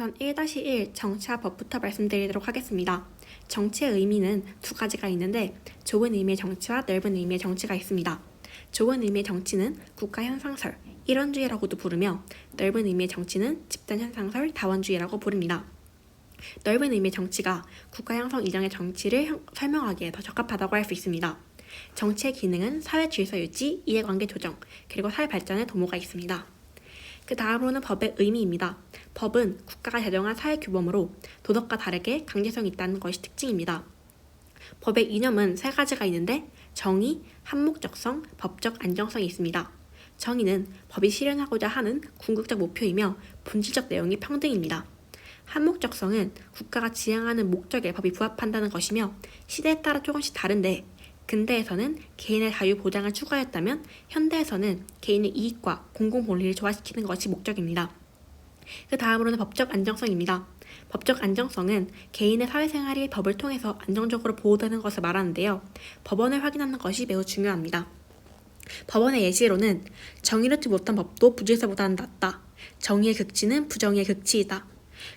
우선 1-1 정치와 법부터 말씀드리도록 하겠습니다. 정치의 의미는 두 가지가 있는데 좁은 의미의 정치와 넓은 의미의 정치가 있습니다. 좁은 의미의 정치는 국가현상설, 일원주의라고도 부르며 넓은 의미의 정치는 집단현상설, 다원주의라고 부릅니다. 넓은 의미의 정치가 국가형성 이전의 정치를 설명하기에 더 적합하다고 할 수 있습니다. 정치의 기능은 사회 질서 유지, 이해관계 조정, 그리고 사회 발전의 도모가 있습니다. 그 다음으로는 법의 의미입니다. 법은 국가가 제정한 사회 규범으로 도덕과 다르게 강제성이 있다는 것이 특징입니다. 법의 이념은 세 가지가 있는데 정의, 합목적성, 법적 안정성이 있습니다. 정의는 법이 실현하고자 하는 궁극적 목표이며 본질적 내용이 평등입니다. 합목적성은 국가가 지향하는 목적에 법이 부합한다는 것이며 시대에 따라 조금씩 다른데 근대에서는 개인의 자유 보장을 추구하였다면 현대에서는 개인의 이익과 공공 권리를 조화시키는 것이 목적입니다. 그 다음으로는 법적 안정성입니다. 법적 안정성은 개인의 사회생활이 법을 통해서 안정적으로 보호되는 것을 말하는데요. 법원을 확인하는 것이 매우 중요합니다. 법원의 예시로는 정의롭지 못한 법도 부질서보다는 낫다. 정의의 극치는 부정의의 극치이다.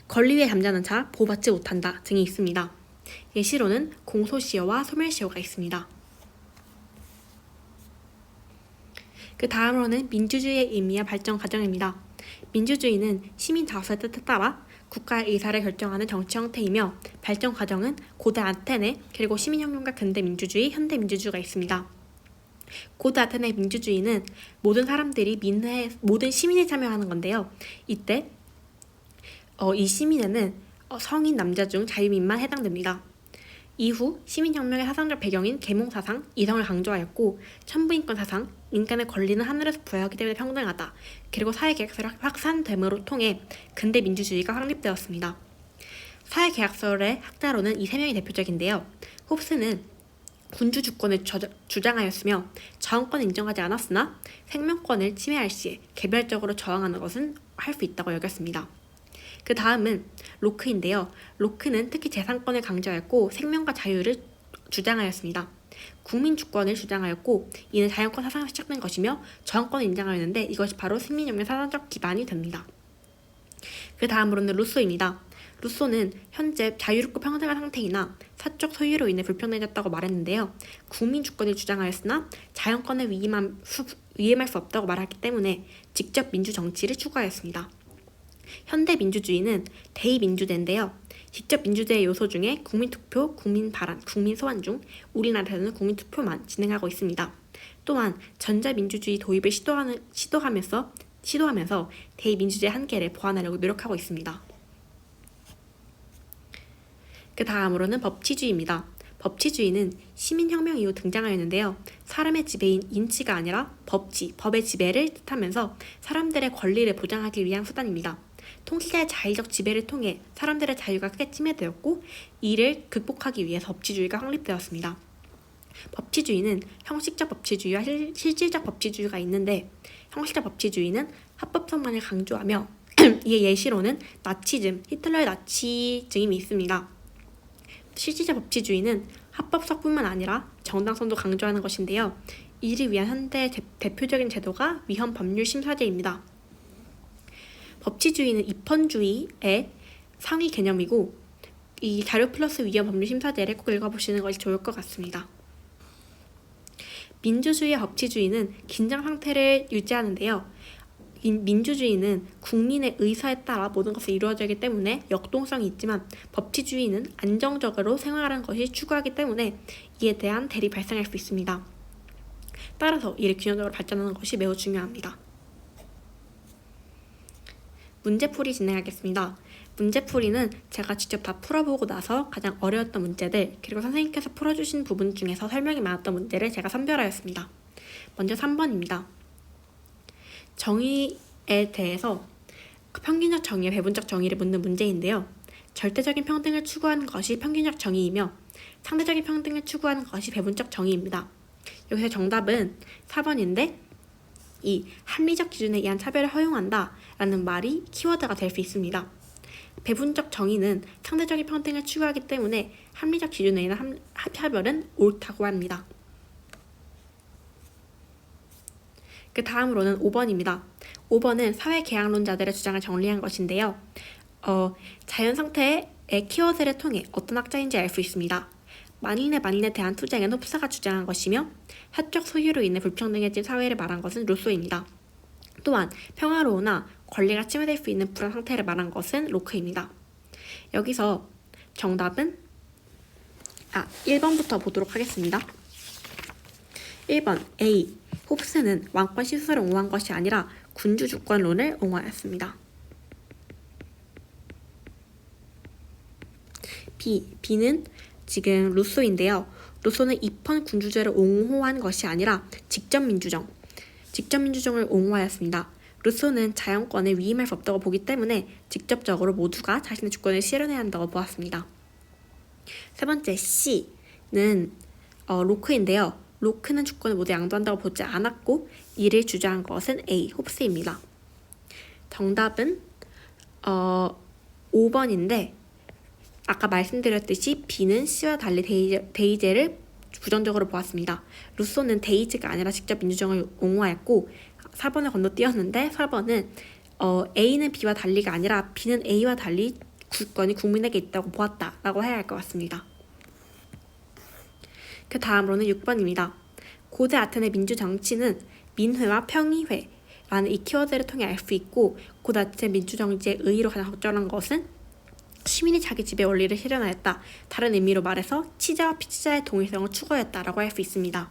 권리 위에 잠자는 자 보호받지 못한다 등이 있습니다. 예시로는 공소시효와 소멸시효가 있습니다. 그 다음으로는 민주주의의 의미와 발전 과정입니다. 민주주의는 시민 다수의 뜻에 따라 국가의 의사를 결정하는 정치 형태이며 발전 과정은 고대 아테네 그리고 시민혁명과 근대 민주주의, 현대 민주주의가 있습니다. 고대 아테네 민주주의는 모든 사람들이 모든 시민이 참여하는 건데요. 이때 이 시민에는 성인 남자 중 자유민만 해당됩니다. 이후 시민혁명의 사상적 배경인 계몽사상, 이성을 강조하였고 천부인권 사상, 인간의 권리는 하늘에서 부여하기 때문에 평등하다. 그리고 사회계약서를 확산됨으로 통해 근대 민주주의가 확립되었습니다. 사회계약서의 학자로는 이 세 명이 대표적인데요. 홉스는 군주 주권을 주장하였으며 저항권을 인정하지 않았으나 생명권을 침해할 시에 개별적으로 저항하는 것은 할 수 있다고 여겼습니다. 그 다음은 로크인데요. 로크는 특히 재산권을 강조하였고 생명과 자유를 주장하였습니다. 국민 주권을 주장하였고 이는 자연권 사상에서 시작된 것이며 저항권을 인정하였는데 이것이 바로 시민혁명의 사상적 기반이 됩니다. 그 다음으로는 루소입니다. 루소는 현재 자유롭고 평등한 상태이나 사적 소유로 인해 불평등해졌다고 말했는데요. 국민 주권을 주장하였으나 자연권을 위임할 수 없다고 말했기 때문에 직접 민주 정치를 추구하였습니다. 현대 민주주의는 대의민주제인데요. 직접 민주제의 요소 중에 국민투표, 국민발언, 국민소환 중 우리나라에서는 국민투표만 진행하고 있습니다. 또한 전자민주주의 도입을 시도하면서 대의민주제의 한계를 보완하려고 노력하고 있습니다. 그 다음으로는 법치주의입니다. 법치주의는 시민혁명 이후 등장하였는데요. 사람의 지배인 인치가 아니라 법의 지배를 뜻하면서 사람들의 권리를 보장하기 위한 수단입니다. 통치자의 자의적 지배를 통해 사람들의 자유가 크게 침해되었고 이를 극복하기 위해서 법치주의가 확립되었습니다. 법치주의는 형식적 법치주의와 실질적 법치주의가 있는데 형식적 법치주의는 합법성만을 강조하며 이의 예시로는 나치즘, 히틀러의 나치즘이 있습니다. 실질적 법치주의는 합법성뿐만 아니라 정당성도 강조하는 것인데요. 이를 위한 현대의 대표적인 제도가 위헌법률심사제입니다. 법치주의는 입헌주의의 상위 개념이고 이 자료 플러스 위헌법률심사제를 꼭 읽어보시는 것이 좋을 것 같습니다. 민주주의와 법치주의는 긴장 상태를 유지하는데요. 민주주의는 국민의 의사에 따라 모든 것이 이루어지기 때문에 역동성이 있지만 법치주의는 안정적으로 생활하는 것이 추구하기 때문에 이에 대한 대립이 발생할 수 있습니다. 따라서 이를 균형적으로 발전하는 것이 매우 중요합니다. 문제풀이 진행하겠습니다. 문제풀이는 제가 직접 다 풀어보고 나서 가장 어려웠던 문제들 그리고 선생님께서 풀어주신 부분 중에서 설명이 많았던 문제를 제가 선별하였습니다. 먼저 3번입니다. 정의에 대해서 평균적 정의와 배분적 정의를 묻는 문제인데요. 절대적인 평등을 추구하는 것이 평균적 정의이며 상대적인 평등을 추구하는 것이 배분적 정의입니다. 여기서 정답은 4번인데 이 합리적 기준에 의한 차별을 허용한다 라는 말이 키워드가 될 수 있습니다. 배분적 정의는 상대적인 평등을 추구하기 때문에 합리적 기준에 의한 차별은 옳다고 합니다. 그 다음으로는 5번입니다. 5번은 사회계약론자들의 주장을 정리한 것인데요. 자연 상태의 키워드를 통해 어떤 학자인지 알 수 있습니다. 만인에 대한 투쟁은 홉스가 주장한 것이며 사적 소유로 인해 불평등해진 사회를 말한 것은 루소입니다. 또한 평화로우나 권리가 침해될 수 있는 불안 상태를 말한 것은 로크입니다. 여기서 정답은 1번부터 보도록 하겠습니다. 1번 A. 홉스는 왕권 시설을 옹호한 것이 아니라 군주 주권론을 옹호하였습니다. B는 지금 루소인데요. 루소는 입헌 군주제를 옹호한 것이 아니라 직접민주정을 옹호하였습니다. 루소는 자연권을 위임할 수 없다고 보기 때문에 직접적으로 모두가 자신의 주권을 실현해야 한다고 보았습니다. 세 번째 C는 로크인데요. 로크는 주권을 모두 양도한다고 보지 않았고 이를 주장한 것은 A. 홉스입니다. 정답은 5번인데 아까 말씀드렸듯이 B는 C와 달리 데이제를 부정적으로 보았습니다. 루소는 데이즈가 아니라 직접 민주정을 옹호하였고 4번을 건너뛰었는데 4번은 A는 B와 달리가 아니라 B는 A와 달리 주권이 국민에게 있다고 보았다라고 해야 할 것 같습니다. 그 다음으로는 6번입니다. 고대 아테네 민주정치는 민회와 평의회라는 이 키워드를 통해 알 수 있고 고대 아테네 민주정치의 의의로 가장 적절한 것은 시민이 자기 지배 원리를 실현하였다. 다른 의미로 말해서 치자와 피치자의 동일성을 추구하였다라고 할 수 있습니다.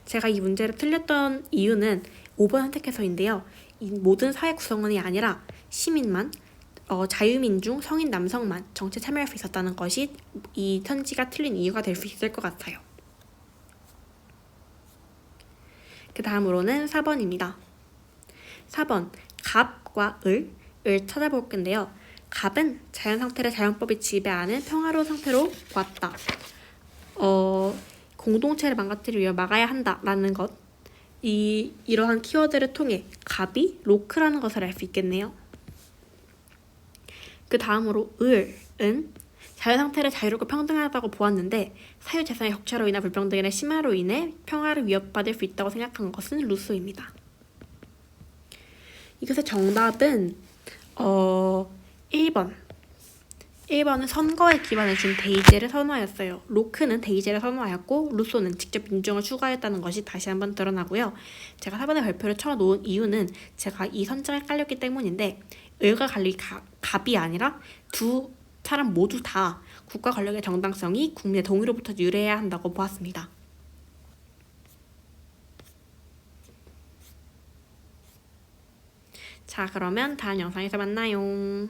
제가 이 문제를 틀렸던 이유는 5번 선택해서인데요. 이 모든 사회 구성원이 아니라 시민만, 자유민중, 성인 남성만 정치에 참여할 수 있었다는 것이 이 편지가 틀린 이유가 될 수 있을 것 같아요. 그 다음으로는 4번입니다. 4번 갑과 을을 찾아볼 건데요. 갑은 자연 상태를 자연법이 지배하는 평화로운 상태로 보았다. 공동체를 망가뜨리기 위해 막아야 한다라는 것. 이러한 키워드를 통해 갑이 로크라는 것을 알 수 있겠네요. 그 다음으로 을은 자연 상태를 자유롭고 평등하다고 보았는데 사유재산의 격차로 인한 불평등의 심화로 인해 평화를 위협받을 수 있다고 생각한 것은 루소입니다. 이것의 정답은 1번. 1번은 선거에 기반을 둔 데이제를 선호하였어요. 로크는 데이제를 선호하였고 루소는 직접 민주정을 추구하였다는 것이 다시 한번 드러나고요. 제가 4번의 발표를 쳐놓은 이유는 제가 이 선정에 깔렸기 때문인데 을과 갈리 갑이 아니라 두 사람 모두 다 국가 권력의 정당성이 국민의 동의로부터 유래해야 한다고 보았습니다. 자, 그러면 다음 영상에서 만나요.